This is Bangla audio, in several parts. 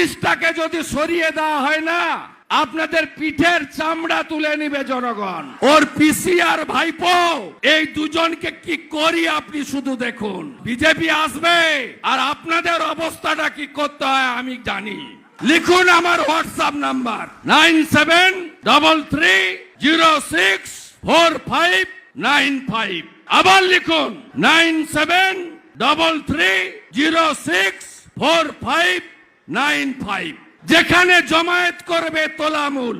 পুলিশটাকে যদি সরিয়ে দেওয়া হয় না, আপনাদের পিঠের চামড়া তুলে নিবে জনগণ। ওর পিসি আর ভাইপো এই দুজনকে কি করি আপনি শুধু দেখুন। বিজেপি আসবে আর আপনাদের অবস্থাটা কি করতে হয় আমি জানি। লিখুন আমার হোয়াটসঅ্যাপ নাম্বার 9733064595। আবার লিখুন 9733064595। যেখানে জমায়েত করবে তোলামূল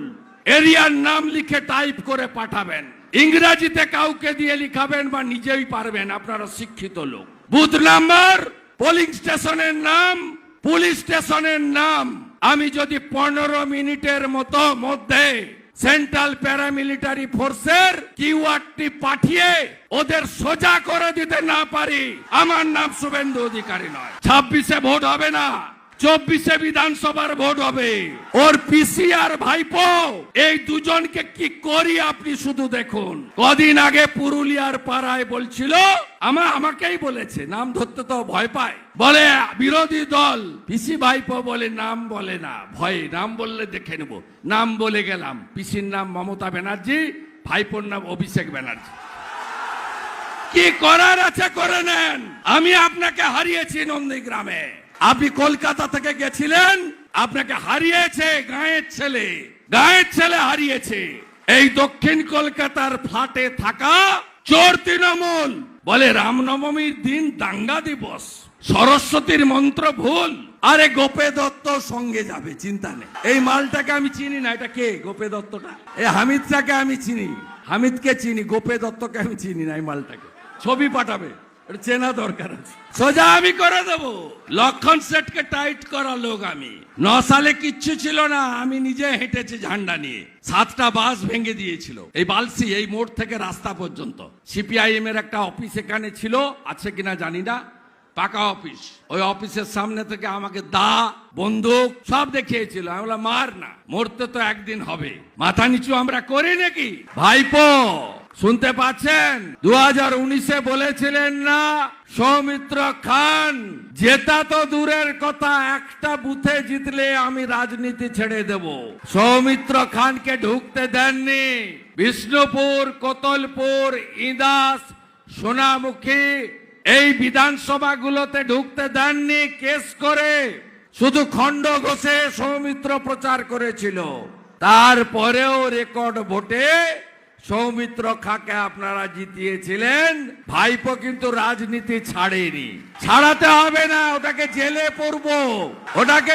এরিয়ার নাম লিখে টাইপ করে পাঠাবেন। ইংরেজিতে কাউকে দিয়ে লিখাবেন বা নিজেই পারবেন, আপনারা শিক্ষিত লোক। বুথ নাম্বার, পোলিং স্টেশনের নাম, পুলিশ স্টেশনের নাম। আমি যদি 15 মিনিটের মধ্যে সেন্ট্রাল প্যারামিলিটারি ফোর্সের কিওয়ার্ডটি পাঠিয়ে ওদের সোজা করে দিতে না পারি, আমার নাম শুভেন্দু অধিকারী নয়। 26-এ ভোট হবে না, 24-এ বিধানসভার ভোট হবে। ওর পিসি আর ভাইপো এই দুজনকে কি করি আপনি শুধু দেখুন। কদিন আগে পুরুলিয়ার পাড়ায় বলছিল, আমাকেই বলেছে, নাম ধরতে তো ভয় পায়, বলে বিরোধী দল পিসি ভাইপো বলে নাম বলে না, ভয়ে নাম বললে দেখে নেব। নাম বলে গেলাম, পিসির নাম মমতা ব্যানার্জি, ভাইপোর নাম অভিষেক ব্যানার্জি। কি করার আছে করে নেন। আমি আপনাকে হারিয়েছি নন্দীগ্রামে, আপনি কলকাতা থেকে গেছিলেন, আপনাকে হারিয়েছে গাঁয়ের ছেলে হারিয়েছে। এই দক্ষিণ কলকাতার ফ্ল্যাটে থাকা চোর তৃণমূল বলে রামনবমীর দিন দাঙ্গা দিবস, সরস্বতীর মন্ত্র ভুল। আরে গোপে দত্ত সঙ্গে যাবে, চিন্তা নেই। এই মালটাকে আমি চিনি না, এটা কে গোপে দত্তটা? এই হামিদটাকে আমি চিনি, হামিদকে চিনি, গোপে দত্তকে আমি চিনি না। এই মালটাকে ছবি পাঠাবে, চেনা দরকার আছে। সোজা আমি করে দেব। লক্ষণ সেটকে টাইট করা লোক আমি। 9 সালে কিচ্ছু ছিল না, আমি নিজে হেঁটেছি ঝান্ডা নিয়ে। 7টা বাস ভেঙে দিয়েছিল এই বালসি, এই মোড় থেকে রাস্তা পর্যন্ত। সিপিআইএম এর একটা অফিস এখানে ছিল, আছে কিনা জানি না, পাকা অফিস। ওই অফিসের সামনে থেকে আমাকে দা, বন্দুক সব দেখিয়েছিল। আমি বললাম মার না, মরতে তো একদিন হবে, মাথা নিচু আমরা করি নাকি? ভাইপো শুনতে পাচ্ছেন? 2019-এ বলেছিলেন না সৌমিত্র খান জেতা তো দূরের কথা, একটা বুথে জিতলে আমি রাজনীতি ছেড়ে দেব। সৌমিত্র খানকে ঢুকতে দেননি। বিষ্ণুপুর, কোতলপুর, ইদাস, সোনামুখী এই বিধানসভাগুলোতে ঢুকতে দেননি কেস করে। শুধু খণ্ড ঘোষে সৌমিত্র প্রচার করেছিল। তারপরেও রেকর্ড ভোটে সৌমিত্র খাঁকে আপনারা জিতিয়েছিলেন। ভাইপো কিন্তু রাজনীতি ছাড়েনি, ছাড়াতে হবে না, ওটাকে জেলে পড়বো, ওটাকে